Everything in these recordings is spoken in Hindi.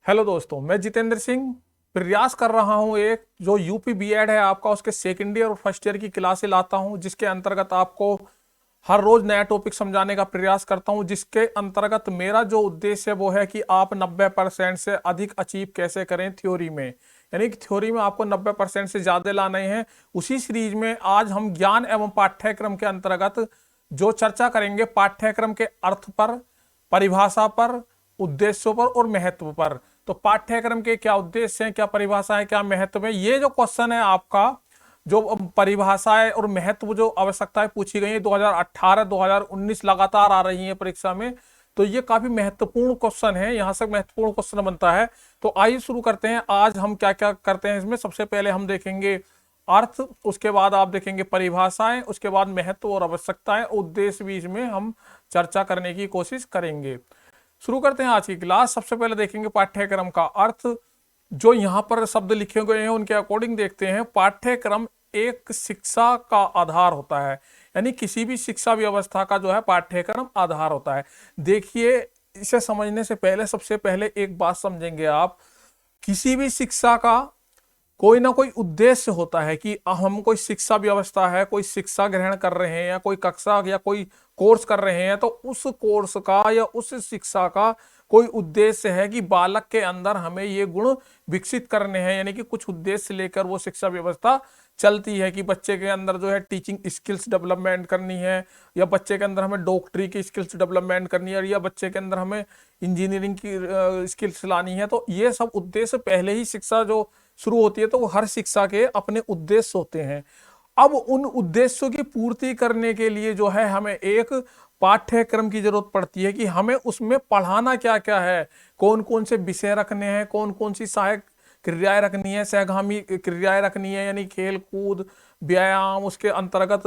हेलो दोस्तों, मैं जितेंद्र सिंह प्रयास कर रहा हूं एक जो यूपी बीएड है आपका उसके सेकेंड ईयर और फर्स्ट ईयर की क्लासें लाता हूं, जिसके अंतर्गत आपको हर रोज नया टॉपिक समझाने का प्रयास करता हूं। जिसके अंतर्गत मेरा जो उद्देश्य है वो है कि आप 90% से अधिक अचीव कैसे करें थ्योरी में, यानी कि थ्योरी में आपको 90% से ज्यादा लाने हैं। उसी सीरीज में आज हम ज्ञान एवं पाठ्यक्रम के अंतर्गत जो चर्चा करेंगे पाठ्यक्रम के अर्थ पर, परिभाषा पर, उद्देश्यों पर और महत्व पर। तो पाठ्यक्रम के क्या उद्देश्य हैं, क्या परिभाषा है, क्या महत्व है, ये जो क्वेश्चन है आपका, जो परिभाषाएं और महत्व जो आवश्यकताएं पूछी गई है 2018 2019 लगातार आ रही है परीक्षा में, तो ये काफी महत्वपूर्ण क्वेश्चन है, यहां से महत्वपूर्ण क्वेश्चन बनता है। तो आइए शुरू करते हैं। आज हम क्या क्या करते हैं इसमें, सबसे पहले हम देखेंगे अर्थ, उसके बाद आप देखेंगे परिभाषाएं, उसके बाद महत्व और आवश्यकताएं, उद्देश्य भी इसमें हम चर्चा करने की कोशिश करेंगे। शुरू करते हैं आज की क्लास। सबसे पहले देखेंगे पाठ्यक्रम का अर्थ। जो यहाँ पर शब्द लिखे गए हैं उनके अकॉर्डिंग देखते हैं। पाठ्यक्रम एक शिक्षा का आधार होता है, यानी किसी भी शिक्षा व्यवस्था का जो है पाठ्यक्रम आधार होता है। देखिए, इसे समझने से पहले सबसे पहले एक बात समझेंगे आप, किसी भी शिक्षा का कोई ना कोई उद्देश्य होता है कि हम कोई शिक्षा व्यवस्था है, कोई शिक्षा ग्रहण कर रहे हैं या कोई कक्षा या कोई कोर्स कर रहे हैं, तो उस कोर्स का या उस शिक्षा का कोई उद्देश्य है कि बालक के अंदर हमें ये गुण विकसित करने हैं, यानी कि कुछ उद्देश्य लेकर वो शिक्षा व्यवस्था चलती है कि बच्चे के अंदर जो है टीचिंग स्किल्स डेवलपमेंट करनी है, या बच्चे के अंदर हमें डॉक्टरी की स्किल्स डेवलपमेंट करनी है, या बच्चे के अंदर हमें इंजीनियरिंग की स्किल्स लानी है। तो ये सब उद्देश्य पहले ही शिक्षा जो शुरू होती है तो वो हर शिक्षा के अपने उद्देश्य होते हैं। अब उन उद्देश्यों की पूर्ति करने के लिए जो है हमें एक पाठ्यक्रम की जरूरत पड़ती है कि हमें उसमें पढ़ाना क्या क्या है, कौन कौन से विषय रखने हैं, कौन कौन सी सहायक क्रियाएं रखनी है, सहगामी क्रियाएं रखनी है, यानी खेल कूद व्यायाम, उसके अंतर्गत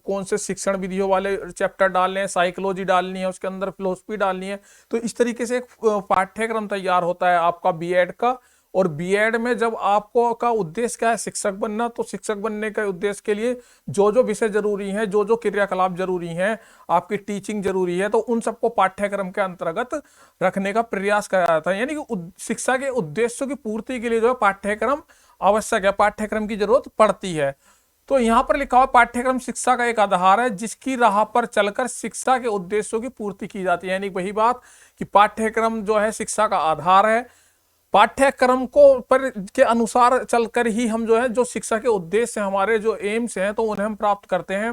कौन से शिक्षण विधियों वाले चैप्टर डालने हैं, साइकोलॉजी डालनी है, उसके अंदर फिलोसफी डालनी है। तो इस तरीके से एक पाठ्यक्रम तैयार होता है आपका बीएड का। और बीएड में जब आपको का उद्देश्य क्या है, शिक्षक बनना, तो शिक्षक बनने के उद्देश्य के लिए जो जो विषय जरूरी हैं, जो जो क्रियाकलाप जरूरी हैं, आपकी टीचिंग जरूरी है, तो उन सबको पाठ्यक्रम के अंतर्गत रखने का प्रयास करा जाता है। यानी कि शिक्षा के उद्देश्यों की पूर्ति के लिए जो है पाठ्यक्रम आवश्यक है, पाठ्यक्रम की जरूरत पड़ती है। तो यहाँ पर लिखा हुआ पाठ्यक्रम शिक्षा का एक आधार है जिसकी राह पर चलकर शिक्षा के उद्देश्यों की पूर्ति की जाती है। यानी वही बात कि पाठ्यक्रम जो है शिक्षा का आधार है, पाठ्यक्रम को पर के अनुसार चलकर ही हम जो है जो शिक्षा के उद्देश्य हमारे जो एम्स हैं तो उन्हें हम प्राप्त करते हैं।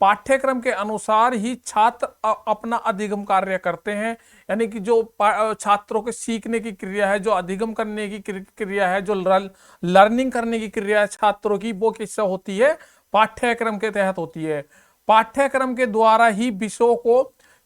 पाठ्यक्रम के अनुसार ही छात्र अपना अधिगम कार्य करते हैं, यानी कि जो छात्रों के सीखने की क्रिया है, जो अधिगम करने की क्रिया है, जो लर्निंग करने की क्रिया है छात्रों की, वो किससे होती है, पाठ्यक्रम के तहत होती है। पाठ्यक्रम के द्वारा ही विषयों को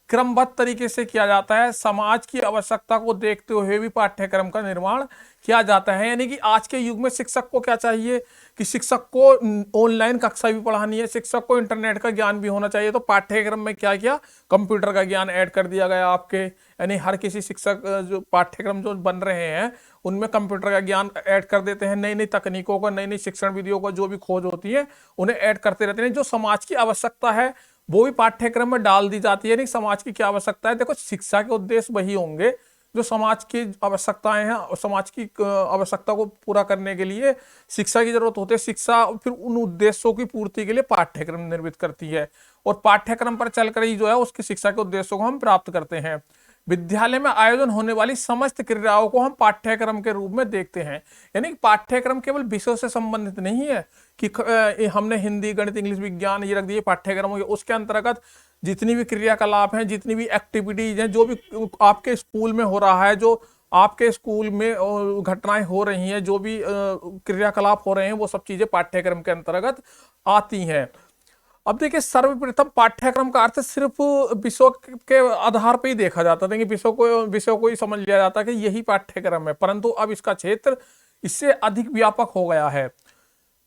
क्रमबद्ध तरीके से किया जाता है, समाज की आवश्यकता को देखते हुए भी पाठ्यक्रम का निर्माण किया जाता है। यानी कि आज के युग में शिक्षक को क्या चाहिए कि शिक्षक को ऑनलाइन कक्षा भी पढ़ानी है, शिक्षक को इंटरनेट का ज्ञान भी होना चाहिए। तो पाठ्यक्रम में क्या किया, कंप्यूटर का ज्ञान ऐड कर दिया गया आपके, यानी हर किसी शिक्षक जो पाठ्यक्रम जो बन रहे हैं उनमें कंप्यूटर का ज्ञान ऐड कर देते हैं, नई नई तकनीकों को, नई नई शिक्षण विधियों को जो भी खोज होती है उन्हें ऐड करते रहते हैं। जो समाज की आवश्यकता है वो भी पाठ्यक्रम में डाल दी जाती है। नहीं, समाज की क्या आवश्यकता है, देखो शिक्षा के उद्देश्य वही होंगे जो समाज की आवश्यकताएं हैं, और समाज की आवश्यकता को पूरा करने के लिए शिक्षा की जरूरत होती है। शिक्षा फिर उन उद्देश्यों की पूर्ति के लिए पाठ्यक्रम निर्मित करती है, और पाठ्यक्रम पर चलकर ही जो है उसकी शिक्षा के उद्देश्यों को हम प्राप्त करते हैं। विद्यालय में आयोजन होने वाली समस्त क्रियाओं को हम पाठ्यक्रम के रूप में देखते हैं। यानी पाठ्यक्रम केवल विषयों से संबंधित नहीं है कि हमने हिंदी गणित इंग्लिश विज्ञान ये रख दिए पाठ्यक्रम हो गया, उसके अंतर्गत जितनी भी क्रियाकलाप हैं, जितनी भी एक्टिविटीज हैं, जो भी आपके स्कूल में हो रहा है, जो आपके स्कूल में घटनाएं हो रही हैं, जो भी क्रियाकलाप हो रहे हैं, वो सब चीजें पाठ्यक्रम के अंतर्गत आती हैं। अब देखिए, सर्वप्रथम पाठ्यक्रम का अर्थ सिर्फ विषयों के आधार पर ही देखा जाता था कि विषयों को ही समझ लिया जाता कि यही पाठ्यक्रम है, परंतु अब इसका क्षेत्र इससे अधिक व्यापक हो गया है।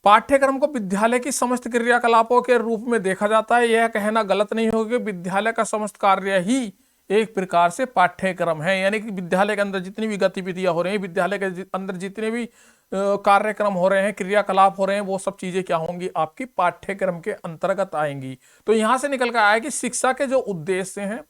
पाठ्यक्रम को विद्यालय की समस्त क्रियाकलापों के रूप में देखा जाता है। यह कहना गलत नहीं होगा कि विद्यालय का समस्त कार्य ही एक प्रकार से पाठ्यक्रम है, यानी कि विद्यालय के अंदर जितनी भी गतिविधियां हो रही हैं, विद्यालय के अंदर जितने भी कार्यक्रम हो रहे हैं, क्रियाकलाप हो रहे हैं, वो सब चीजें क्या होंगी, आपकी पाठ्यक्रम के अंतर्गत आएंगी। तो यहां से निकल कर आया कि शिक्षा के जो उद्देश्य हैं,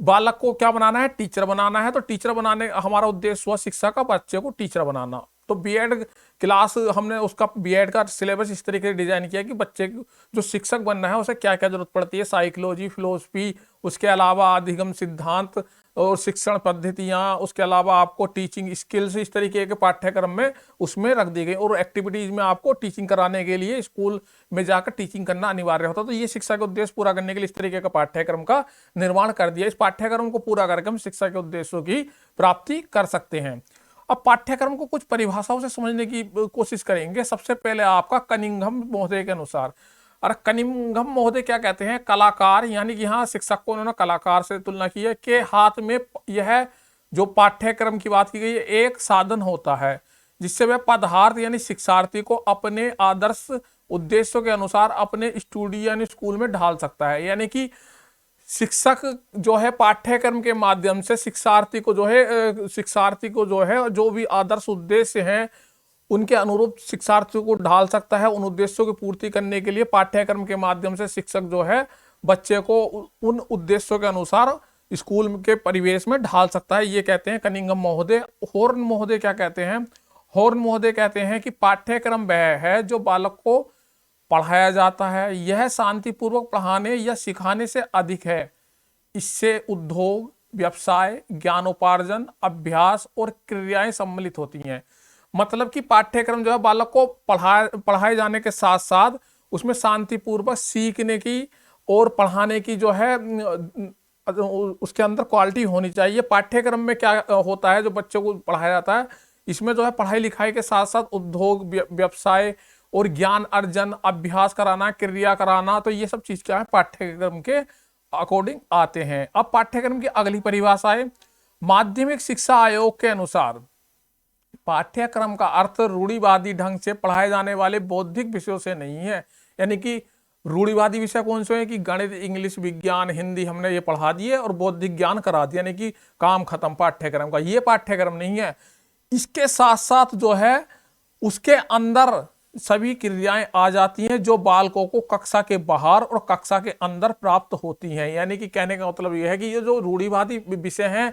बालक को क्या बनाना है, टीचर बनाना है। तो टीचर बनाने हमारा उद्देश्य हुआ शिक्षा का, बच्चे को टीचर बनाना। तो बीएड क्लास हमने उसका बीएड का सिलेबस इस तरीके से डिजाइन किया कि बच्चे जो शिक्षक बनना है उसे क्या क्या जरूरत पड़ती है, साइकोलॉजी, फिलोसफी, उसके अलावा अधिगम सिद्धांत और शिक्षण पद्धतियां, उसके अलावा आपको टीचिंग स्किल्स, इस तरीके के पाठ्यक्रम में उसमें रख दी गई। और एक्टिविटीज में आपको टीचिंग कराने के लिए स्कूल में जाकर टीचिंग करना अनिवार्य होता। तो ये शिक्षा के उद्देश्य पूरा करने के लिए इस तरीके का पाठ्यक्रम का निर्माण कर दिया। इस पाठ्यक्रम को पूरा करके हम शिक्षा के उद्देश्यों की प्राप्ति कर सकते हैं। अब पाठ्यक्रम को कुछ परिभाषाओं से समझने की कोशिश करेंगे। सबसे पहले आपका कनिंघम महोदय के अनुसार, और कनिंघम महोदय क्या कहते हैं, कलाकार, यानी कि यहाँ शिक्षक को उन्होंने कलाकार से तुलना की है, के हाथ में यह जो पाठ्यक्रम की बात की गई है एक साधन होता है जिससे वह पदार्थ यानी शिक्षार्थी को अपने आदर्श उद्देश्यों के अनुसार अपने स्टूडियो यानी स्कूल में ढाल सकता है। यानी कि शिक्षक जो है पाठ्यक्रम के माध्यम से शिक्षार्थी को जो है जो भी आदर्श उद्देश्य हैं उनके अनुरूप शिक्षार्थियों को ढाल सकता है। उन उद्देश्यों की पूर्ति करने के लिए पाठ्यक्रम के माध्यम से शिक्षक जो है बच्चे को उन उद्देश्यों के अनुसार स्कूल के परिवेश में ढाल सकता है। ये कहते हैं कनिंघम महोदय। हॉर्न महोदय क्या कहते हैं, हॉर्न महोदय कहते हैं कि पाठ्यक्रम वह है जो बालक को पढ़ाया जाता है, यह शांतिपूर्वक पढ़ाने या सिखाने से अधिक है। इससे उद्योग, व्यवसाय, ज्ञानोपार्जन, अभ्यास और क्रियाएं सम्मिलित होती हैं। मतलब कि पाठ्यक्रम जो है बालक को पढ़ाए जाने के साथ साथ उसमें शांतिपूर्वक सीखने की और पढ़ाने की जो है उसके अंदर क्वालिटी होनी चाहिए। पाठ्यक्रम में क्या होता है जो बच्चों को पढ़ाया जाता है, इसमें जो है पढ़ाई लिखाई के साथ साथ उद्योग, व्यवसाय और ज्ञान अर्जन, अभ्यास कराना, क्रिया कराना, तो ये सब चीज क्या है पाठ्यक्रम के अकॉर्डिंग आते हैं। अब पाठ्यक्रम की अगली परिभाषा है माध्यमिक शिक्षा आयोग के अनुसार पाठ्यक्रम का अर्थ रूढ़िवादी ढंग से पढ़ाए जाने वाले बौद्धिक विषयों से नहीं है। यानी कि रूढ़िवादी विषय कौन से हैं कि गणित, इंग्लिश, विज्ञान, हिंदी हमने ये पढ़ा दिए और बौद्धिक ज्ञान करा दिया, यानी कि काम खत्म पाठ्यक्रम का। ये पाठ्यक्रम नहीं है। इसके साथ साथ जो है उसके अंदर सभी क्रियाएं आ जाती हैं जो बालकों को कक्षा के बाहर और कक्षा के अंदर प्राप्त होती हैं। यानी कि कहने का मतलब यह है कि ये जो रूढ़िवादी विषय हैं,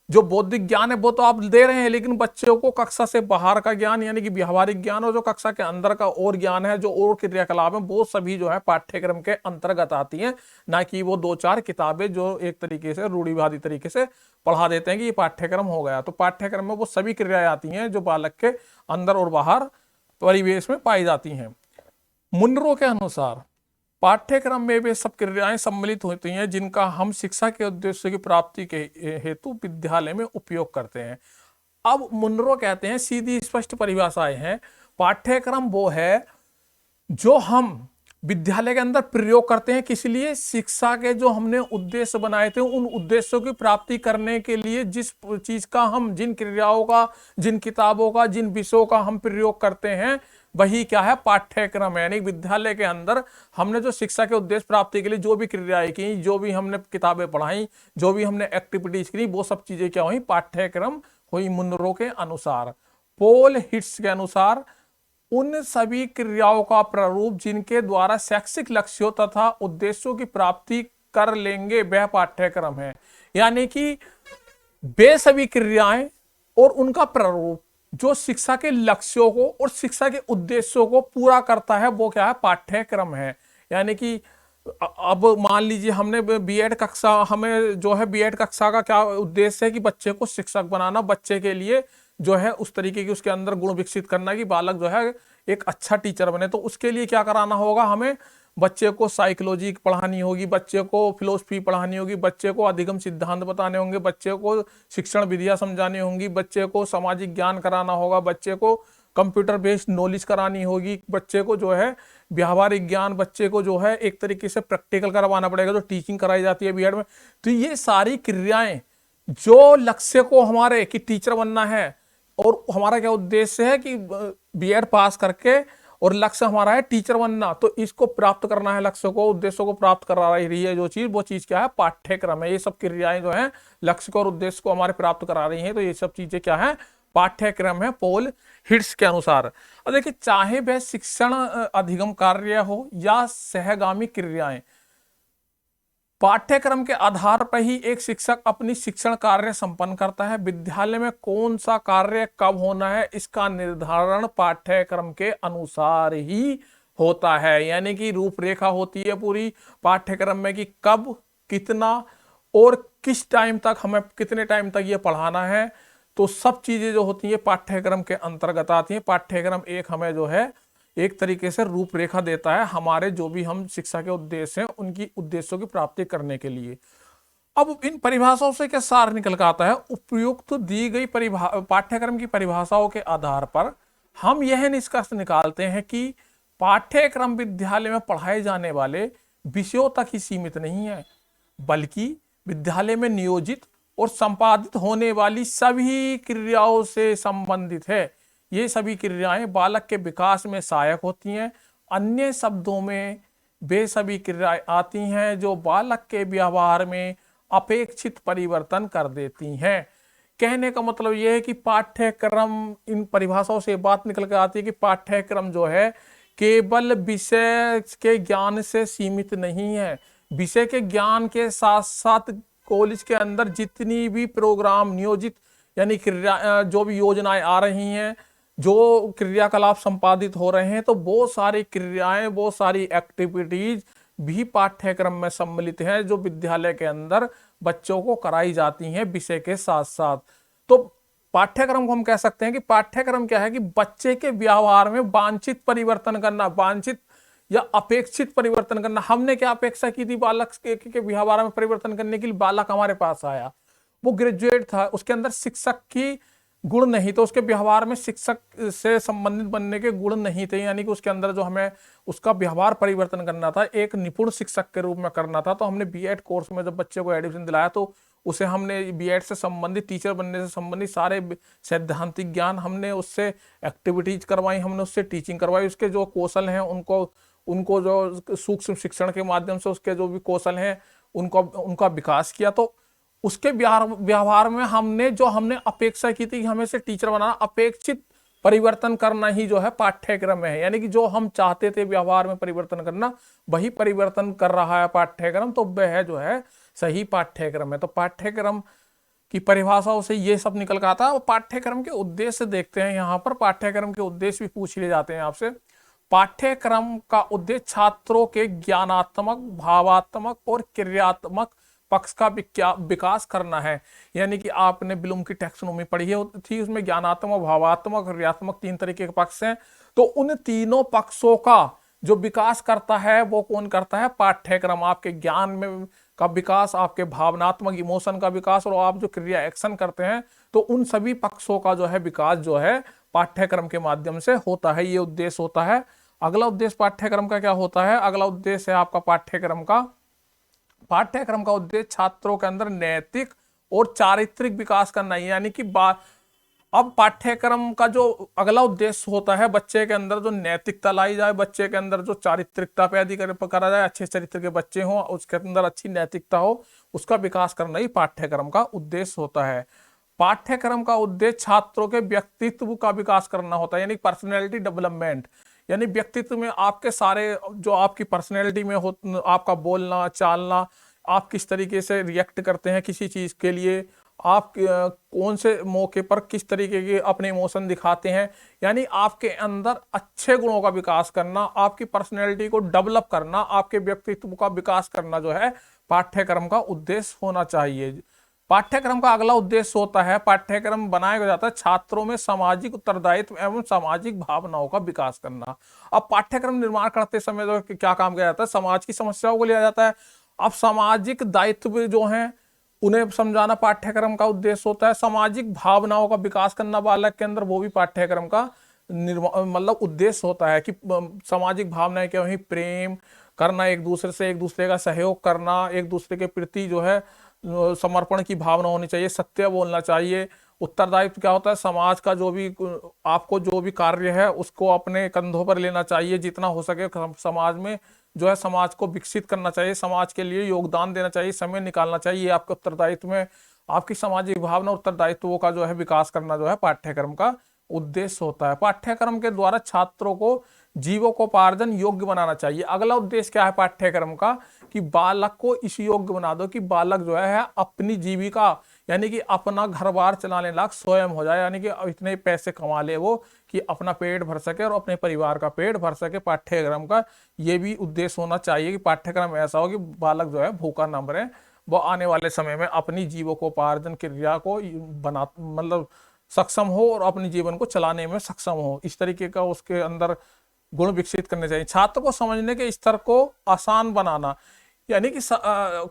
जो बौद्धिक ज्ञान है वो तो आप दे रहे हैं, लेकिन बच्चों को कक्षा से बाहर का ज्ञान यानी कि व्यवहारिक ज्ञान और जो कक्षा के अंदर का और ज्ञान है, जो और क्रियाकलाप है, वो सभी जो है पाठ्यक्रम के अंतर्गत आती हैं। ना कि वो 2-4 किताबें जो एक तरीके से रूढ़िवादी तरीके से पढ़ा देते हैं कि ये पाठ्यक्रम हो गया। तो पाठ्यक्रम में वो सभी क्रियाएं आती हैं जो बालक के अंदर और बाहर परिवेश में पाई जाती हैं। मुनरो के अनुसार पाठ्यक्रम में वे सब क्रियाएं सम्मिलित होती हैं जिनका हम शिक्षा के उद्देश्य की प्राप्ति के हेतु विद्यालय में उपयोग करते हैं। अब मुनरो कहते हैं, सीधी स्पष्ट परिभाषाएं हैं, पाठ्यक्रम वो है जो हम विद्यालय के अंदर प्रयोग करते हैं। किस लिए? शिक्षा के जो हमने उद्देश्य बनाए थे उन उद्देश्यों की प्राप्ति करने के लिए जिस चीज का हम, जिन क्रियाओं का, जिन किताबों का, जिन विषयों का हम प्रयोग करते हैं वही क्या है पाठ्यक्रम है। यानी विद्यालय के अंदर हमने जो शिक्षा के उद्देश्य प्राप्ति के लिए जो भी क्रियाएं की, जो भी हमने किताबें पढ़ाई, जो भी हमने एक्टिविटीज की, वो सब चीजें क्या हुई पाठ्यक्रम हुई मुनरो के अनुसार। पोल हिट्स के अनुसार उन सभी क्रियाओं का प्रारूप जिनके द्वारा शैक्षिक लक्ष्यों तथा उद्देश्यों की प्राप्ति कर लेंगे वह पाठ्यक्रम है। यानी कि वे सभी क्रियाएं और उनका प्रारूप जो शिक्षा के लक्ष्यों को और शिक्षा के उद्देश्यों को पूरा करता है वो क्या है पाठ्यक्रम है। यानी कि अब मान लीजिए हमने बीएड कक्षा, हमें जो है बीएड कक्षा का क्या उद्देश्य है कि बच्चे को शिक्षक बनाना, बच्चे के लिए जो है उस तरीके की उसके अंदर गुण विकसित करना कि बालक जो है एक अच्छा टीचर बने। तो उसके लिए क्या कराना होगा, हमें बच्चे को साइकोलॉजी पढ़ानी होगी, बच्चे को फिलोसफी पढ़ानी होगी, बच्चे को अधिगम सिद्धांत बताने होंगे, बच्चे को शिक्षण विधियां समझानी होंगी, बच्चे को सामाजिक ज्ञान कराना होगा, बच्चे को कंप्यूटर बेस्ड नॉलेज करानी होगी, बच्चे को जो है व्यावहारिक ज्ञान, बच्चे को जो है एक तरीके से प्रैक्टिकल करवाना पड़ेगा जो टीचिंग कराई जाती है बीएड में। तो ये सारी क्रियाएं जो लक्ष्य को हमारे कि टीचर बनना है और हमारा क्या उद्देश्य है कि बीएड पास करके और लक्ष्य हमारा है टीचर बनना, तो इसको प्राप्त करना है, लक्ष्य को, उद्देश्य को प्राप्त करा रही है जो चीज, वो चीज क्या है पाठ्यक्रम है। ये सब क्रियाएं जो है लक्ष्य को और उद्देश्य को हमारे प्राप्त करा रही हैं, तो ये सब चीजें क्या है पाठ्यक्रम है पोल हिट्स के अनुसार। अब देखिए चाहे वह शिक्षण अधिगम कार्य हो या सहगामी क्रियाएं, पाठ्यक्रम के आधार पर ही एक शिक्षक अपनी शिक्षण कार्य संपन्न करता है। विद्यालय में कौन सा कार्य कब होना है, इसका निर्धारण पाठ्यक्रम के अनुसार ही होता है। यानी कि रूपरेखा होती है पूरी पाठ्यक्रम में कि कब, कितना और किस टाइम तक, हमें कितने टाइम तक ये पढ़ाना है। तो सब चीजें जो होती है पाठ्यक्रम के अंतर्गत आती है। पाठ्यक्रम एक हमें जो है एक तरीके से रूपरेखा देता है हमारे जो भी हम शिक्षा के उद्देश्य हैं उनकी उद्देश्यों की प्राप्ति करने के लिए। अब इन परिभाषाओं से क्या सार निकल कर आता है, उपयुक्त दी गई पाठ्यक्रम की परिभाषाओं के आधार पर हम यह निष्कर्ष निकालते हैं कि पाठ्यक्रम विद्यालय में पढ़ाए जाने वाले विषयों तक ही सीमित नहीं है, बल्कि विद्यालय में नियोजित और संपादित होने वाली सभी क्रियाओं से संबंधित है। ये सभी क्रियाएं बालक के विकास में सहायक होती हैं। अन्य शब्दों में वे सभी क्रियाएं आती हैं जो बालक के व्यवहार में अपेक्षित परिवर्तन कर देती हैं। कहने का मतलब यह है कि पाठ्यक्रम, इन परिभाषाओं से बात निकल कर आती है कि पाठ्यक्रम जो है केवल विषय के ज्ञान से सीमित नहीं है। विषय के ज्ञान के साथ साथ कॉलेज के अंदर जितनी भी प्रोग्राम नियोजित यानी क्रिया जो भी योजनाएं आ रही हैं, जो क्रियाकलाप संपादित हो रहे हैं, तो वो सारी क्रियाएं, वो सारी एक्टिविटीज भी पाठ्यक्रम में सम्मिलित हैं जो विद्यालय के अंदर बच्चों को कराई जाती हैं विषय के साथ साथ। तो पाठ्यक्रम को हम कह सकते हैं कि पाठ्यक्रम क्या है कि बच्चे के व्यवहार में वांछित परिवर्तन करना, वांछित या अपेक्षित परिवर्तन करना। हमने क्या अपेक्षा की थी बालक के व्यवहार में परिवर्तन करने के लिए? बालक हमारे पास आया, वो ग्रेजुएट था, उसके अंदर शिक्षक की गुण नहीं तो उसके व्यवहार में शिक्षक से संबंधित बनने के गुण नहीं थे। यानी कि उसके अंदर जो हमें उसका व्यवहार परिवर्तन करना था, एक निपुण शिक्षक के रूप में करना था। तो हमने बीएड कोर्स में जब बच्चे को एडमिशन दिलाया तो उसे हमने बीएड से संबंधित, टीचर बनने से संबंधित सारे सैद्धांतिक ज्ञान हमने उससे, एक्टिविटीज करवाई, हमने उससे टीचिंग करवाई। उसके जो कौशल हैं उनको जो सूक्ष्म शिक्षण के माध्यम से उसके जो भी कौशल हैं उनका विकास किया। तो उसके व्यवहार में हमने अपेक्षा की थी कि हमें से टीचर बनाना, अपेक्षित परिवर्तन करना ही जो है पाठ्यक्रम में है। यानी कि जो हम चाहते थे व्यवहार में परिवर्तन करना, वही परिवर्तन कर रहा है पाठ्यक्रम। तो वह जो है सही पाठ्यक्रम है। तो पाठ्यक्रम की परिभाषाओं से ये सब निकल कर आता है। पाठ्यक्रम के उद्देश्य देखते हैं। यहाँ पर पाठ्यक्रम के उद्देश्य भी पूछ लिए जाते हैं आपसे। पाठ्यक्रम का उद्देश्य छात्रों के ज्ञानात्मक, भावात्मक और क्रियात्मक पक्ष का विकास करना है। यानी कि आपने ब्लूम की टैक्सोनॉमी पढ़ी थी, उसमें ज्ञानात्मक, भावात्मक, क्रियात्मक 3 तरीके के पक्ष हैं। तो उन तीनों पक्षों का जो विकास करता है वो कौन करता है? पाठ्यक्रम। आपके ज्ञान में का विकास, आपके भावनात्मक इमोशन का विकास, और आप जो क्रिया एक्शन करते हैं, तो उन सभी पक्षों का जो है विकास जो है पाठ्यक्रम के माध्यम से होता है। ये उद्देश्य होता है। अगला उद्देश्य पाठ्यक्रम का क्या होता है? अगला उद्देश्य है आपका पाठ्यक्रम का उद्देश्य छात्रों के अंदर नैतिक और चारित्रिक विकास करना है। यानी कि अब पाठ्यक्रम का जो अगला उद्देश्य होता है, बच्चे के अंदर जो नैतिकता लाई जाए, बच्चे के अंदर जो चारित्रिकता पैदा करा जाए, अच्छे चरित्र के बच्चे हों, उसके अंदर अच्छी नैतिकता हो, उसका विकास करना ही पाठ्यक्रम का उद्देश्य होता है। पाठ्यक्रम का उद्देश्य छात्रों के व्यक्तित्व का विकास करना होता है, यानी पर्सनैलिटी डेवलपमेंट। यानी व्यक्तित्व में आपके सारे जो आपकी पर्सनैलिटी में हो, आपका बोलना, चालना, आप किस तरीके से रिएक्ट करते हैं किसी चीज के लिए, आप कौन से मौके पर किस तरीके के अपने इमोशन दिखाते हैं, यानी आपके अंदर अच्छे गुणों का विकास करना, आपकी पर्सनैलिटी को डेवलप करना, आपके व्यक्तित्व का विकास करना जो है पाठ्यक्रम का उद्देश्य होना चाहिए। पाठ्यक्रम का अगला उद्देश्य होता है, पाठ्यक्रम बनाया जाता है छात्रों में सामाजिक उत्तरदायित्व एवं सामाजिक भावनाओं का विकास करना। अब पाठ्यक्रम निर्माण करते समय जो क्या काम किया जाता है? समाज की समस्याओं को लिया जाता है। अब सामाजिक दायित्व जो हैं उन्हें समझाना पाठ्यक्रम का उद्देश्य होता है। सामाजिक भावनाओं का विकास करना बालक के अंदर, वो भी पाठ्यक्रम का मतलब उद्देश्य होता है कि सामाजिक भावनाएं क्या हुई? प्रेम करना, एक दूसरे का सहयोग करना, एक दूसरे के प्रति जो है समर्पण की भावना होनी चाहिए, सत्य बोलना चाहिए। उत्तरदायित्व क्या होता है? समाज का जो भी आपको जो भी कार्य है उसको अपने कंधों पर लेना चाहिए, जितना हो सके समाज में जो है समाज को विकसित करना चाहिए, समाज के लिए योगदान देना चाहिए, समय निकालना चाहिए। आपके उत्तरदायित्व में आपकी सामाजिक भावना, उत्तरदायित्वों का जो है विकास करना जो है पाठ्यक्रम का उद्देश्य होता है। पाठ्यक्रम के द्वारा छात्रों को जीविकोपार्जन योग्य बनाना चाहिए। अगला उद्देश्य क्या है पाठ्यक्रम का, कि बालक को इस योग्य बना दो कि बालक जो है अपनी जीविका यानी कि अपना घर बार चलाने लायक स्वयं हो जाए, यानी कि इतने पैसे कमा ले वो कि अपना पेट भर सके और अपने परिवार का पेट भर सके। पाठ्यक्रम का ये भी उद्देश्य होना चाहिए कि पाठ्यक्रम ऐसा हो कि बालक जो है भूखा न मरे, वो आने वाले समय में अपनी जीविकोपार्जन क्रिया को बना मतलब सक्षम हो और अपने जीवन को चलाने में सक्षम हो। इस तरीके का उसके अंदर गुण विकसित करने चाहिए। छात्र को समझने के स्तर को आसान बनाना, यानी कि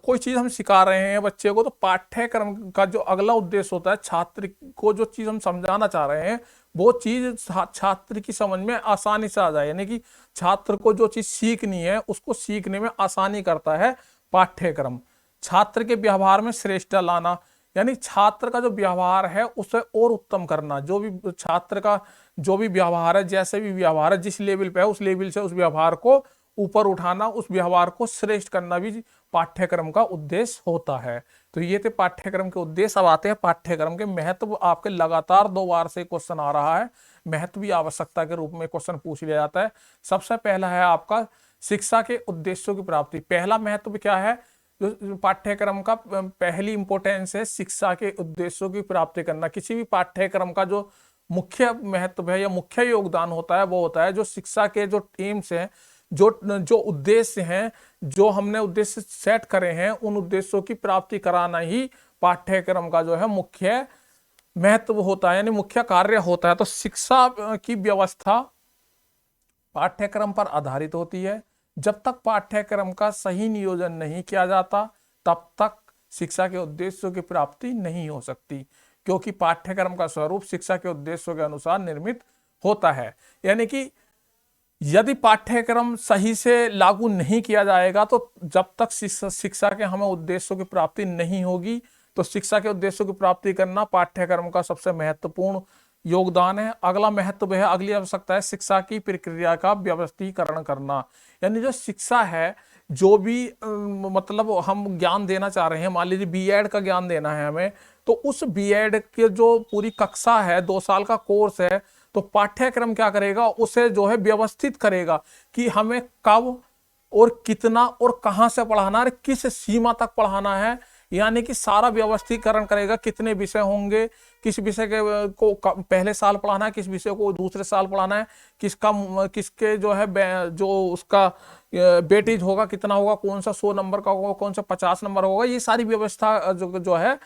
कोई चीज हम सिखा रहे हैं बच्चे को, तो पाठ्यक्रम का जो अगला उद्देश्य होता है, छात्र को जो चीज हम समझाना चाह रहे हैं वो चीज छात्र की समझ में आसानी से आ जाए, यानी कि छात्र को जो चीज सीखनी है उसको सीखने में आसानी करता है पाठ्यक्रम। छात्र के व्यवहार में श्रेष्ठता लाना, यानी छात्र का जो व्यवहार है उसे और उत्तम करना। जो भी छात्र का जो भी व्यवहार है, जैसे भी व्यवहार है, जिस लेवल पे है उस लेवल से उस व्यवहार को ऊपर उठाना, उस व्यवहार को श्रेष्ठ करना भी पाठ्यक्रम का उद्देश्य होता है। तो ये थे पाठ्यक्रम के उद्देश्य। अब आते हैं पाठ्यक्रम के महत्व। आपके लगातार 2 बार से क्वेश्चन आ रहा है, महत्व भी आवश्यकता के रूप में क्वेश्चन पूछ लिया जाता है। सबसे पहला है आपका शिक्षा के उद्देश्यों की प्राप्ति। पहला महत्व क्या है, जो पाठ्यक्रम का पहली इंपॉर्टेंस है शिक्षा के उद्देश्यों की प्राप्ति करना। किसी भी पाठ्यक्रम का जो मुख्य महत्व है या मुख्य योगदान होता है वो होता है जो शिक्षा के जो एम्स हैं, जो उद्देश्य हैं, जो हमने उद्देश्य सेट करे हैं, उन उद्देश्यों की प्राप्ति कराना ही पाठ्यक्रम का जो है मुख्य महत्व होता है, यानी मुख्य कार्य होता है। तो शिक्षा की व्यवस्था पाठ्यक्रम पर आधारित होती है। जब तक पाठ्यक्रम का सही नियोजन नहीं किया जाता तब तक शिक्षा के उद्देश्यों की प्राप्ति नहीं हो सकती, क्योंकि पाठ्यक्रम का स्वरूप शिक्षा के उद्देश्यों के अनुसार निर्मित होता है। यानी कि यदि पाठ्यक्रम सही से लागू नहीं किया जाएगा तो जब तक शिक्षा के हमें उद्देश्यों की प्राप्ति नहीं होगी, तो शिक्षा के उद्देश्यों की प्राप्ति करना पाठ्यक्रम का सबसे महत्वपूर्ण योगदान है। अगला महत्व है, अगली आवश्यकता है शिक्षा की प्रक्रिया का व्यवस्थीकरण करना। यानी जो शिक्षा है, जो भी मतलब हम ज्ञान देना चाह रहे हैं, मान लीजिए बीएड का ज्ञान देना है हमें, तो उस बीएड के जो पूरी कक्षा है, 2 साल का कोर्स है, तो पाठ्यक्रम क्या करेगा, उसे जो है व्यवस्थित करेगा कि हमें कब और कितना और कहां से पढ़ाना है, किस सीमा तक पढ़ाना है। यानी कि सारा व्यवस्थीकरण करेगा, कितने विषय होंगे, किस विषय के को पहले साल पढ़ाना है, किस विषय को दूसरे साल पढ़ाना है, किसके जो है जो उसका वेटेज होगा कितना होगा, कौन सा 100 नंबर का होगा, कौन सा 50 नंबर होगा, ये सारी व्यवस्था जो है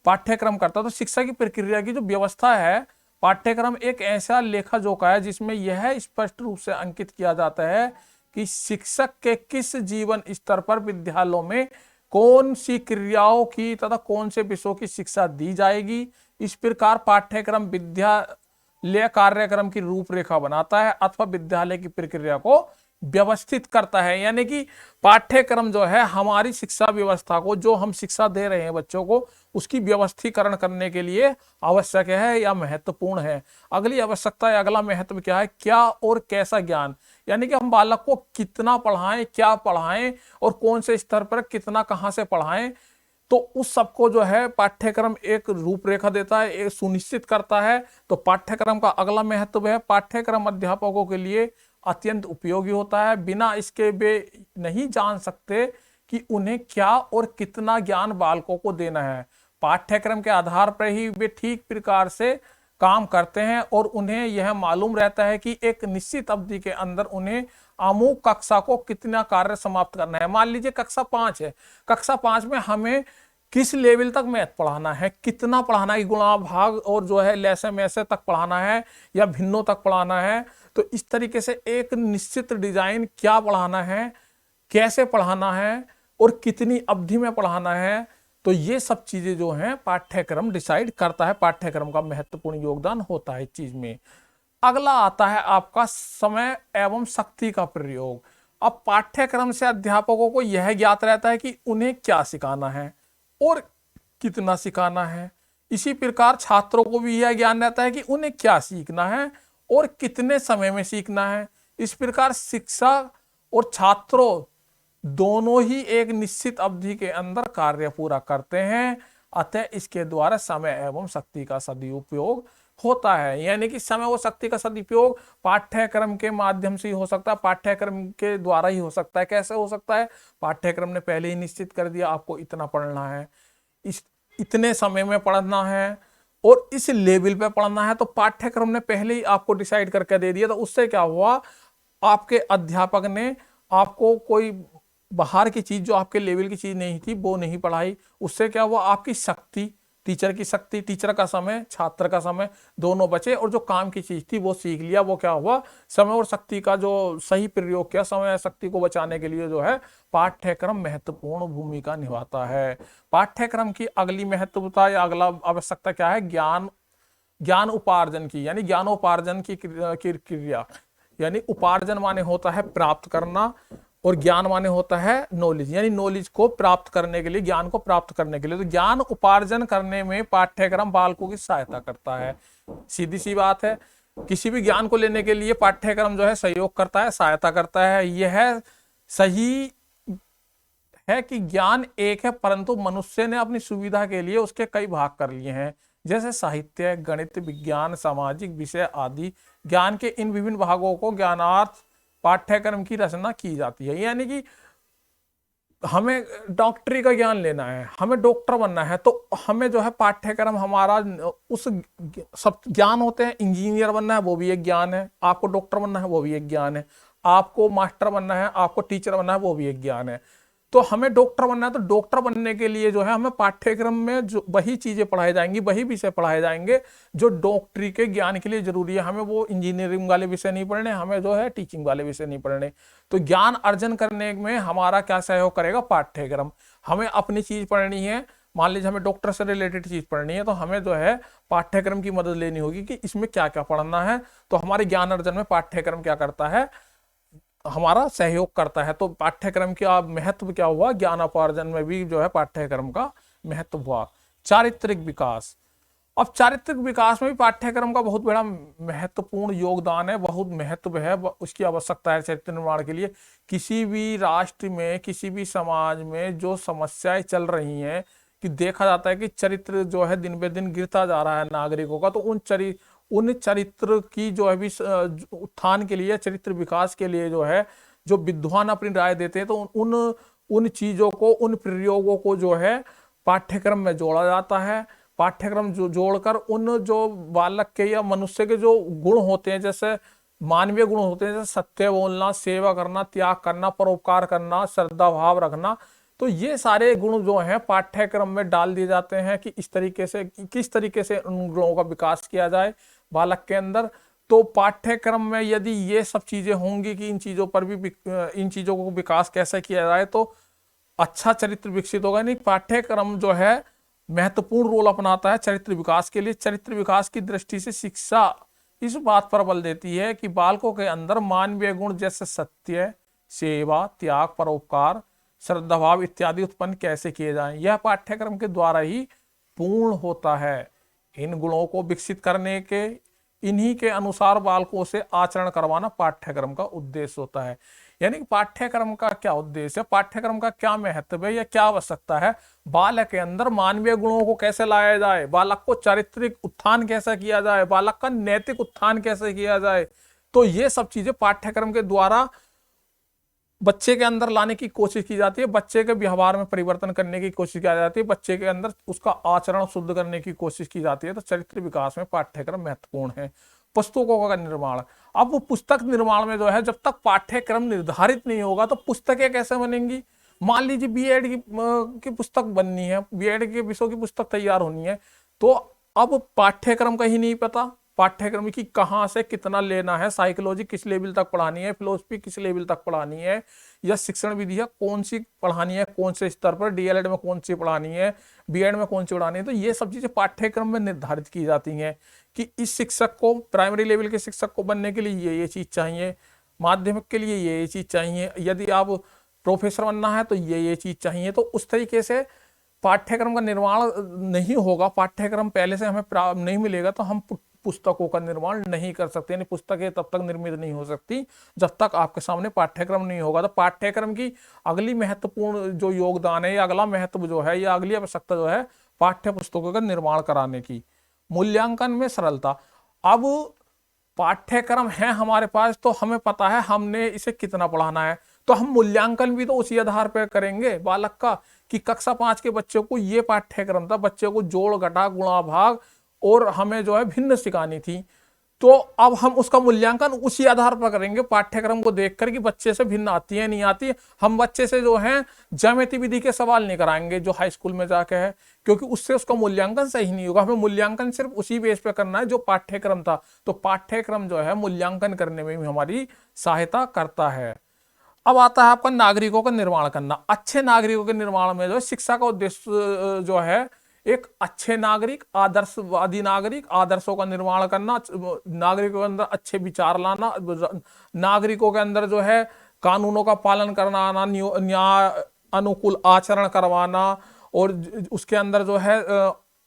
पाठ्यक्रम करता है। तो शिक्षा की प्रक्रिया की जो व्यवस्था है, पाठ्यक्रम एक ऐसा लेखा जोखा है जिसमें यह स्पष्ट रूप से अंकित किया जाता है कि शिक्षक के किस जीवन स्तर पर विद्यालयों में कौन सी क्रियाओं की तथा कौन से विषयों की शिक्षा दी जाएगी। इस प्रकार पाठ्यक्रम विद्यालय कार्यक्रम की रूपरेखा बनाता है अथवा विद्यालय की प्रक्रिया को व्यवस्थित करता है। यानी कि पाठ्यक्रम जो है हमारी शिक्षा व्यवस्था को, जो हम शिक्षा दे रहे हैं बच्चों को, उसकी व्यवस्थीकरण करने के लिए आवश्यक है या महत्वपूर्ण है। अगली आवश्यकता है, अगला महत्व क्या है, क्या और कैसा ज्ञान। यानी कि हम बालक को कितना पढ़ाएं, क्या पढ़ाएं और कौन से स्तर पर कितना कहां से पढ़ाएं, तो उस सबको जो है पाठ्यक्रम एक रूपरेखा देता है, एक सुनिश्चित करता है। तो पाठ्यक्रम का अगला महत्व है, पाठ्यक्रम अध्यापकों के लिए अत्यंत उपयोगी होता है। बिना इसके वे नहीं जान सकते कि उन्हें क्या और कितना ज्ञान बालकों को देना है। पाठ्यक्रम के आधार पर ही वे ठीक प्रकार से काम करते हैं और उन्हें यह मालूम रहता है कि एक निश्चित अवधि के अंदर उन्हें अमुक कक्षा को कितना कार्य समाप्त करना है। मान लीजिए कक्षा 5 है, कक्षा 5 में हमें किस लेवल तक मैथ पढ़ाना है, कितना पढ़ाना है, गुणा भाग और जो है लैसे मैसे तक पढ़ाना है या भिन्नों तक पढ़ाना है। तो इस तरीके से एक निश्चित डिजाइन, क्या पढ़ाना है, कैसे पढ़ाना है और कितनी अवधि में पढ़ाना है, तो ये सब चीजें जो हैं पाठ्यक्रम डिसाइड करता है। पाठ्यक्रम का महत्वपूर्ण योगदान होता है इस चीज में। अगला आता है आपका समय एवं शक्ति का प्रयोग। अब पाठ्यक्रम से अध्यापकों को यह ज्ञात रहता है कि उन्हें क्या सिखाना है और कितना सिखाना है। इसी प्रकार छात्रों को भी यह ज्ञान रहता है कि उन्हें क्या सीखना है और कितने समय में सीखना है। इस प्रकार शिक्षक और छात्रों दोनों ही एक निश्चित अवधि के अंदर कार्य पूरा करते हैं। अतः इसके द्वारा समय एवं शक्ति का सदुपयोग होता है। यानी कि समय और शक्ति का सदुपयोग पाठ्यक्रम के माध्यम से ही हो सकता है, पाठ्यक्रम के द्वारा ही हो सकता है। कैसे हो सकता है? पाठ्यक्रम ने पहले ही निश्चित कर दिया आपको इतना पढ़ना है, इस इतने समय में पढ़ना है और इस लेवल पे पढ़ना है, तो पाठ्यक्रम ने पहले ही आपको डिसाइड करके दे दिया। तो उससे क्या हुआ, आपके अध्यापक ने आपको कोई बाहर की चीज जो आपके लेवल की चीज नहीं थी वो नहीं पढ़ाई। उससे क्या हुआ, आपकी शक्ति, टीचर की शक्ति, टीचर का समय, छात्र का समय दोनों बचे और जो काम की चीज थी वो सीख लिया। वो क्या हुआ, समय और शक्ति का जो सही प्रयोग किया, समय और शक्ति को बचाने के लिए जो है पाठ्यक्रम महत्वपूर्ण भूमिका निभाता है। पाठ्यक्रम की अगली महत्वता या अगला आवश्यकता क्या है? ज्ञान उपार्जन की, यानी ज्ञानोपार्जन की क्रिया। यानी उपार्जन माने होता है प्राप्त करना और ज्ञान माने होता है नॉलेज, यानी नॉलेज को प्राप्त करने के लिए, ज्ञान को प्राप्त करने के लिए। तो ज्ञान उपार्जन करने में पाठ्यक्रम बालकों की सहायता करता है। सीधी सी बात है, किसी भी ज्ञान को लेने के लिए पाठ्यक्रम जो है सहयोग करता है, सहायता करता है। यह सही है कि ज्ञान एक है, परंतु मनुष्य ने अपनी सुविधा के लिए उसके कई भाग कर लिए हैं, जैसे साहित्य, गणित, विज्ञान, सामाजिक विषय आदि। ज्ञान के इन विभिन्न भागों को ज्ञानार्थ पाठ्यक्रम की रचना की जाती है। यानी कि हमें डॉक्टरी का ज्ञान लेना है, हमें डॉक्टर बनना है, तो हमें जो है पाठ्यक्रम हमारा उस सब ज्ञान होते हैं। इंजीनियर बनना है वो भी एक ज्ञान है, आपको डॉक्टर बनना है वो भी एक ज्ञान है, आपको मास्टर बनना है, आपको टीचर बनना है वो भी एक ज्ञान है। तो हमें डॉक्टर बनना है, तो डॉक्टर बनने के लिए जो है हमें पाठ्यक्रम में जो वही चीजें पढ़ाई जाएंगी, वही विषय पढ़ाए जाएंगे जो डॉक्टरी के ज्ञान के लिए जरूरी है। हमें वो इंजीनियरिंग वाले विषय नहीं पढ़ने, हमें जो है टीचिंग वाले विषय नहीं पढ़ने। तो ज्ञान अर्जन करने में हमारा क्या सहयोग करेगा? पाठ्यक्रम। हमें अपनी चीज पढ़नी है, मान लीजिए हमें डॉक्टर से रिलेटेड चीज पढ़नी है, तो हमें जो है पाठ्यक्रम की मदद लेनी होगी कि इसमें क्या क्या पढ़ना है। तो हमारे ज्ञान अर्जन में पाठ्यक्रम क्या करता है? हमारा सहयोग करता है। तो पाठ्यक्रम का महत्व क्या हुआ? ज्ञानोपार्जन में भी जो है पाठ्यक्रम का महत्व हुआ। चारित्रिक विकास। अब चारित्रिक विकास में भी पाठ्यक्रम का बहुत बड़ा महत्वपूर्ण योगदान है, बहुत महत्व है, उसकी आवश्यकता है चरित्र निर्माण के लिए। किसी भी राष्ट्र में, किसी भी समाज में जो समस्याएं चल रही हैं, कि देखा जाता है कि चरित्र जो है दिन बे दिन गिरता जा रहा है नागरिकों का, तो उन चरित्र की जो है भी उत्थान के लिए, चरित्र विकास के लिए जो है जो विद्वान अपनी राय देते हैं, तो उन चीजों को, उन प्रयोगों को जो है पाठ्यक्रम में जोड़ा जाता है। पाठ्यक्रम जो जोड़कर उन जो बालक के या मनुष्य के जो गुण होते हैं, जैसे मानवीय गुण होते हैं, जैसे सत्य बोलना, सेवा करना, त्याग करना, परोपकार करना, श्रद्धा भाव रखना, तो ये सारे गुण जो हैं पाठ्यक्रम में डाल दिए जाते हैं कि इस तरीके से, किस तरीके से उन गुणों का विकास किया जाए बालक के अंदर। तो पाठ्यक्रम में यदि ये सब चीजें होंगी कि इन चीजों पर भी, इन चीजों को विकास कैसे किया जाए, तो अच्छा चरित्र विकसित होगा। नहीं, पाठ्यक्रम जो है महत्वपूर्ण रोल अपनाता है चरित्र विकास के लिए। चरित्र विकास की दृष्टि से शिक्षा इस बात पर बल देती है कि बालकों के अंदर मानवीय गुण जैसे सत्य, सेवा, त्याग, परोपकार, श्रद्धा भाव इत्यादि उत्पन्न कैसे किए जाएं, यह पाठ्यक्रम के द्वारा ही पूर्ण होता है। इन गुणों को विकसित करने के, इन्हीं के अनुसार बालकों से आचरण करवाना पाठ्यक्रम का उद्देश्य होता है। यानी कि पाठ्यक्रम का क्या उद्देश्य है, पाठ्यक्रम का क्या महत्व है या क्या आवश्यकता है? बालक के अंदर मानवीय गुणों को कैसे लाया जाए, बालक को चारित्रिक उत्थान कैसे किया जाए, बालक का नैतिक उत्थान कैसे किया जाए, तो ये सब चीजें पाठ्यक्रम के द्वारा बच्चे के अंदर लाने की कोशिश की जाती है। बच्चे के व्यवहार में परिवर्तन करने की कोशिश की जाती है, बच्चे के अंदर उसका आचरण शुद्ध करने की कोशिश की जाती है। तो चरित्र विकास में पाठ्यक्रम महत्वपूर्ण है। पुस्तकों का निर्माण। अब वो पुस्तक निर्माण में जो है, जब तक पाठ्यक्रम निर्धारित नहीं होगा तो पुस्तकें कैसे बनेंगी? मान लीजिए बीएड की पुस्तक बननी है, बीएड के विषयों की पुस्तक तैयार होनी है, तो अब पाठ्यक्रम का ही नहीं पता, पाठ्यक्रम की कहाँ से कितना लेना है, साइकोलॉजी किस लेवल तक पढ़ानी है, फिलोसफी किस लेवल तक पढ़ानी है, या शिक्षण विधियां कौन सी पढ़ानी है, कौन से स्तर पर, डीएलएड में कौन सी पढ़ानी है, बीएड में कौन सी पढ़ानी है। तो ये सब चीजें पाठ्यक्रम में निर्धारित की जाती हैं कि इस शिक्षक को, प्राइमरी लेवल के शिक्षक को बनने के लिए ये चीज चाहिए, माध्यमिक के लिए ये चीज चाहिए, यदि आप प्रोफेसर बनना है तो ये चीज चाहिए। तो उस तरीके से पाठ्यक्रम का निर्माण नहीं होगा, पाठ्यक्रम पहले से हमें नहीं मिलेगा तो हम पुस्तकों का निर्माण नहीं कर सकते। यानी पुस्तकें तब तक निर्मित नहीं हो सकती जब तक आपके सामने पाठ्यक्रम नहीं होगा। तो पाठ्यक्रम की अगली महत्वपूर्ण जो योगदान है, या अगला महत्व जो है, या अगली आवश्यकता जो है, पाठ्य पुस्तकों का निर्माण कराने की। मूल्यांकन में सरलता। अब पाठ्यक्रम है हमारे पास तो हमें पता है हमने इसे कितना पढ़ाना है, तो हम मूल्यांकन भी तो उसी आधार पर करेंगे बालक का, कि कक्षा 5 के बच्चों को ये पाठ्यक्रम था, बच्चों को जोड़ घटा गुणा भाग और हमें जो है भिन्न सिखानी थी, तो अब हम उसका मूल्यांकन उसी आधार पर करेंगे पाठ्यक्रम को देखकर कि बच्चे से भिन्न आती है नहीं आती है। हम बच्चे से जो है ज्यामिति विधि के सवाल नहीं कराएंगे जो हाई स्कूल में जाके है, क्योंकि उससे उसका मूल्यांकन सही नहीं होगा। हमें मूल्यांकन सिर्फ उसी बेस पे करना है जो पाठ्यक्रम था, तो पाठ्यक्रम जो है मूल्यांकन करने में भी हमारी सहायता करता है। अब आता है आपका नागरिकों का निर्माण करना। अच्छे नागरिकों के निर्माण में जो है शिक्षा का उद्देश्य जो है एक अच्छे नागरिक, आदर्शवादी नागरिक, आदर्शों का निर्माण करना, नागरिकों के अंदर अच्छे विचार लाना, नागरिकों के अंदर जो है कानूनों का पालन करना, न्याय अनुकूल आचरण करवाना, और उसके अंदर जो है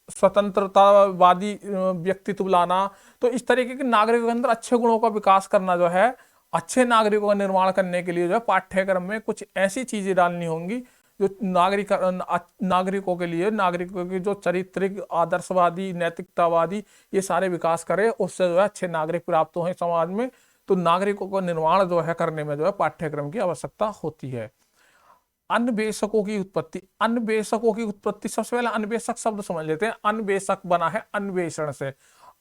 स्वतंत्रतावादी व्यक्तित्व लाना। तो इस तरीके के नागरिकों के अंदर अच्छे गुणों का विकास करना जो है, अच्छे नागरिकों का निर्माण करने के लिए जो है पाठ्यक्रम में कुछ ऐसी चीजें डालनी होंगी जो नागरिकों के लिए, नागरिकों की जो चारित्रिक, आदर्शवादी, नैतिकतावादी ये सारे विकास करे, उससे जो है अच्छे नागरिक प्राप्त हो समाज में। तो नागरिकों का निर्माण जो है करने में जो है पाठ्यक्रम की आवश्यकता होती है। अन्वेषकों की उत्पत्ति। अन्वेषकों की उत्पत्ति, सबसे पहले अन्वेषक शब्द समझ लेते हैं। अन्वेषक बना है अन्वेषण से।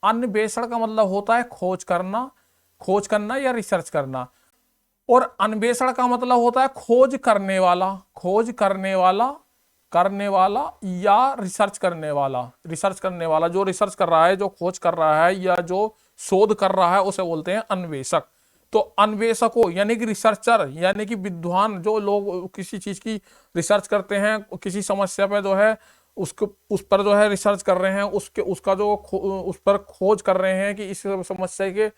अन्वेषण का मतलब होता है खोज करना या रिसर्च करना, और अन्वेषण का मतलब होता है खोज करने वाला या रिसर्च करने वाला। जो रिसर्च कर रहा है, जो खोज कर रहा है या जो शोध कर रहा है, उसे बोलते हैं अन्वेषक। तो अन्वेषकों यानी कि रिसर्चर, यानी कि विद्वान, जो लोग किसी चीज की रिसर्च करते हैं, किसी समस्या पे जो है उसको उस पर जो है रिसर्च कर रहे हैं, उसका जो उस पर खोज कर रहे हैं कि इस समस्या के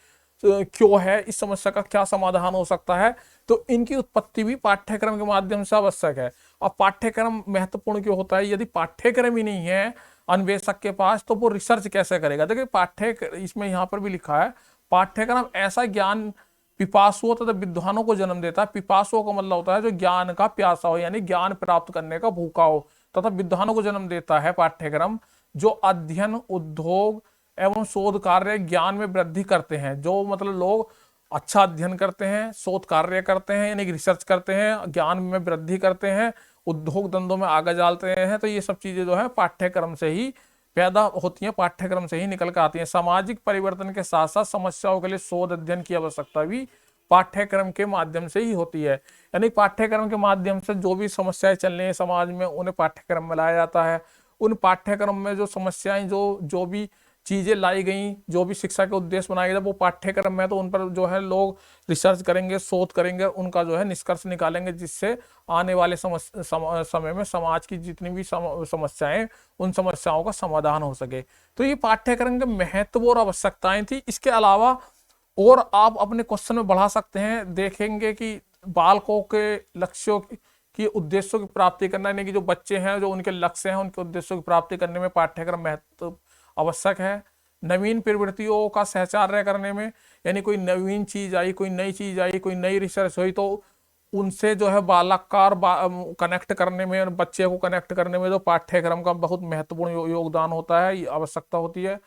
क्यों है, इस समस्या का क्या समाधान हो सकता है। तो इनकी उत्पत्ति भी पाठ्यक्रम के माध्यम से आवश्यक है। और पाठ्यक्रम महत्वपूर्ण क्यों होता है? यदि पाठ्यक्रम ही नहीं है अन्वेषक के पास, तो वो रिसर्च कैसे करेगा? देखिए इसमें यहाँ पर भी लिखा है, पाठ्यक्रम ऐसा ज्ञान पिपासुओं तथा विद्वानों को जन्म देता है। पिपासुओं का मतलब होता है जो ज्ञान का प्यासा हो, यानी ज्ञान प्राप्त करने का भूखा हो, तथा विद्वानों को जन्म देता है पाठ्यक्रम जो अध्ययन, उद्योग एवं शोध कार्य, ज्ञान में वृद्धि करते हैं। जो मतलब लोग अच्छा अध्ययन करते हैं, शोध कार्य करते हैं, यानी कि रिसर्च करते हैं, ज्ञान में वृद्धि करते हैं, उद्योग धंधों में आगे डालते हैं, तो ये सब चीजें जो है पाठ्यक्रम से ही पैदा होती हैं, पाठ्यक्रम से ही निकल कर आती हैं। सामाजिक परिवर्तन के साथ साथ समस्याओं के लिए शोध अध्ययन की आवश्यकता भी पाठ्यक्रम के माध्यम से ही होती है। यानी पाठ्यक्रम के माध्यम से जो भी समस्याएं चल रही हैं समाज में, उन्हें पाठ्यक्रम में लाया जाता है। उन पाठ्यक्रम में जो समस्याएं, जो भी चीजें लाई गई, जो भी शिक्षा के उद्देश्य बनाए गए, वो पाठ्यक्रम में, तो उन पर जो है लोग रिसर्च करेंगे, शोध करेंगे, उनका जो है निष्कर्ष निकालेंगे, जिससे आने वाले समय में समाज की जितनी भी समस्याएं, उन समस्याओं का समाधान हो सके। तो ये पाठ्यक्रम के महत्व और आवश्यकताएं थी। इसके अलावा और आप अपने क्वेश्चन में बढ़ा सकते हैं, देखेंगे कि बालकों के लक्ष्यों की उद्देश्यों की प्राप्ति करना, यानी कि जो बच्चे हैं, जो उनके लक्ष्य हैं, उनके उद्देश्यों की प्राप्ति करने में पाठ्यक्रम महत्व आवश्यक है। नवीन प्रवृत्तियों का सहचार्य करने में, यानी कोई नवीन चीज आई, कोई नई चीज आई, कोई नई रिसर्च हुई, तो उनसे जो है बालक का कनेक्ट करने में, बच्चे को कनेक्ट करने में जो पाठ्यक्रम का बहुत महत्वपूर्ण योगदान होता है, आवश्यकता होती है।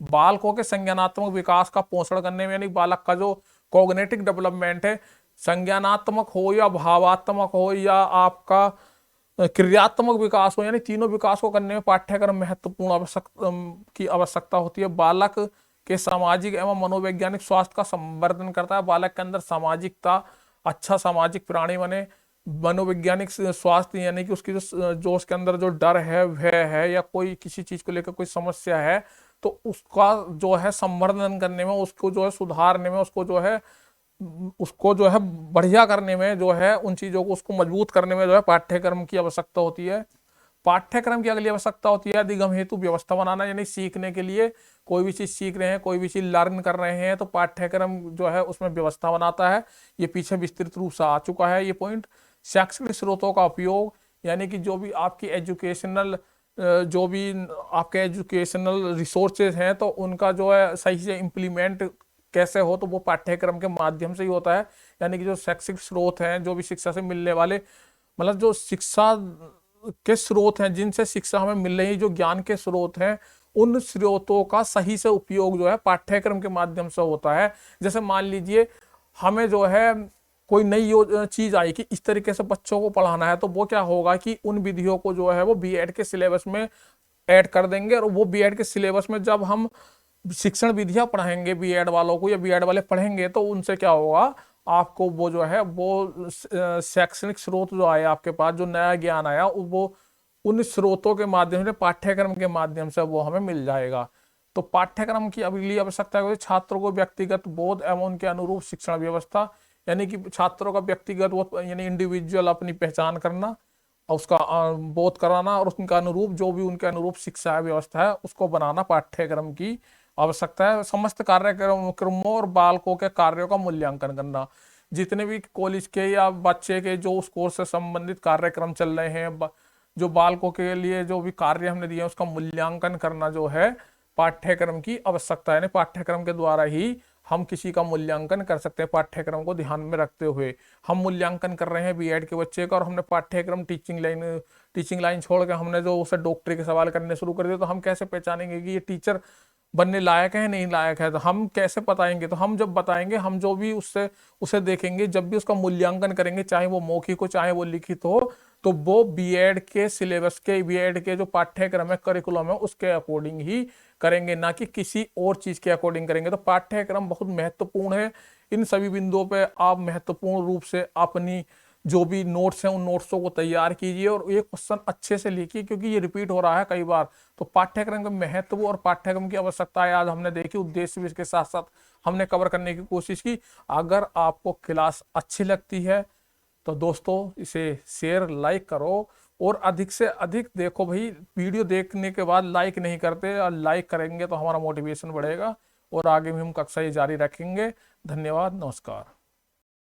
बालकों के संज्ञानात्मक विकास का पोषण करने में, यानी बालक का जो कॉग्निटिव डेवलपमेंट है, संज्ञानात्मक हो या भावात्मक हो या आपका क्रियात्मक विकास हो, यानी तीनों विकास को करने में पाठ्यक्रम महत्वपूर्ण की आवश्यकता होती है। बालक के सामाजिक एवं मनोवैज्ञानिक स्वास्थ्य का संवर्धन करता है। बालक के अंदर सामाजिकता, अच्छा सामाजिक प्राणी बने। मनोवैज्ञानिक स्वास्थ्य यानी कि उसकी जो उसके अंदर जो डर है, भय है, या कोई किसी चीज को लेकर कोई समस्या है, तो उसका जो है संवर्धन करने में, उसको जो है सुधारने में, उसको जो है बढ़िया करने में, जो है उन चीजों को उसको मजबूत करने में जो है पाठ्यक्रम की आवश्यकता होती है। पाठ्यक्रम की अगली आवश्यकता होती है अधिगम हेतु व्यवस्था बनाना, यानी सीखने के लिए, कोई भी चीज सीख रहे हैं, कोई भी चीज लर्न कर रहे हैं, तो पाठ्यक्रम जो है उसमें व्यवस्था बनाता है। ये पीछे विस्तृत रूप से आ चुका है ये पॉइंट। शैक्षणिक स्रोतों का उपयोग, यानी कि जो भी आपके एजुकेशनल रिसोर्सेज हैं, तो उनका जो है सही से इम्प्लीमेंट कैसे हो, तो वो पाठ्यक्रम के माध्यम से ही होता है। यानी कि जो शैक्षिक स्रोत हैं, जो भी शिक्षा से मिलने वाले, मतलब जो शिक्षा के स्रोत हैं जिनसे शिक्षा हमें मिल रही है, जो ज्ञान के स्रोत हैं, उन स्रोतों का सही से उपयोग जो है पाठ्यक्रम के माध्यम से होता है। जैसे मान लीजिए हमें जो है कोई नई चीज आई कि इस तरीके से बच्चों को पढ़ाना है, तो वो क्या होगा कि उन विधियों को जो है वो बीएड के सिलेबस में ऐड कर देंगे। और वो बीएड के सिलेबस में जब हम शिक्षण विधियां पढ़ाएंगे बीएड वालों को, या बीएड वाले पढ़ेंगे, तो उनसे क्या होगा, आपको वो जो है वो शैक्षणिक स्रोत जो आया आपके पास, जो नया ज्ञान आया, वो उन स्रोतों के माध्यम से, पाठ्यक्रम के माध्यम से वो हमें मिल जाएगा। तो पाठ्यक्रम की अगली आवश्यकता है छात्रों को व्यक्तिगत बोध एवं उनके अनुरूप शिक्षण व्यवस्था, यानी कि छात्रों का व्यक्तिगत बोध यानी इंडिविजुअल अपनी पहचान करना और उसका बोध कराना, और उनका अनुरूप जो भी उनके अनुरूप शिक्षा व्यवस्था है उसको बनाना पाठ्यक्रम की आवश्यकता है। समस्त कार्यक्रमों और बालकों के कार्यों का मूल्यांकन करना, जितने भी कॉलेज के या बच्चे के जो उस कोर्स से संबंधित कार्यक्रम चल रहे हैं, जो बालकों के लिए जो भी कार्य हमने दिए उसका मूल्यांकन करना जो है पाठ्यक्रम की आवश्यकता है। यानी पाठ्यक्रम के द्वारा ही हम किसी का मूल्यांकन कर सकते हैं। पाठ्यक्रम को ध्यान में रखते हुए हम मूल्यांकन कर रहे हैं बीएड के बच्चे का, और हमने पाठ्यक्रम टीचिंग लाइन छोड़ के हमने जो उसे डॉक्टरी के सवाल करने शुरू कर दिए, तो हम कैसे पहचानेंगे कि ये टीचर बनने लायक है नहीं लायक है? तो हम कैसे बताएंगे? तो हम जब बताएंगे, हम जो भी उससे उसे देखेंगे, जब भी उसका मूल्यांकन करेंगे, चाहे वो मौखिक हो चाहे वो लिखित हो, तो वो बीएड के सिलेबस के, बीएड के जो पाठ्यक्रम है, करिकुलम है, उसके अकॉर्डिंग ही करेंगे, ना कि किसी और चीज के अकॉर्डिंग करेंगे। तो पाठ्यक्रम बहुत महत्वपूर्ण है। इन सभी बिंदुओं पे आप महत्वपूर्ण रूप से अपनी जो भी नोट्स हैं उन नोट्सों को तैयार कीजिए और ये क्वेश्चन अच्छे से लिखिए, क्योंकि ये रिपीट हो रहा है कई बार। तो पाठ्यक्रम का महत्व और पाठ्यक्रम की आवश्यकता आज हमने देखी, उद्देश्य भी इसके साथ साथ हमने कवर करने की कोशिश की। अगर आपको क्लास अच्छी लगती है तो दोस्तों इसे शेयर लाइक करो, और अधिक से अधिक देखो भाई। वीडियो देखने के बाद लाइक नहीं करते, और लाइक करेंगे तो हमारा मोटिवेशन बढ़ेगा और आगे भी हम कक्षा जारी रखेंगे। धन्यवाद, नमस्कार।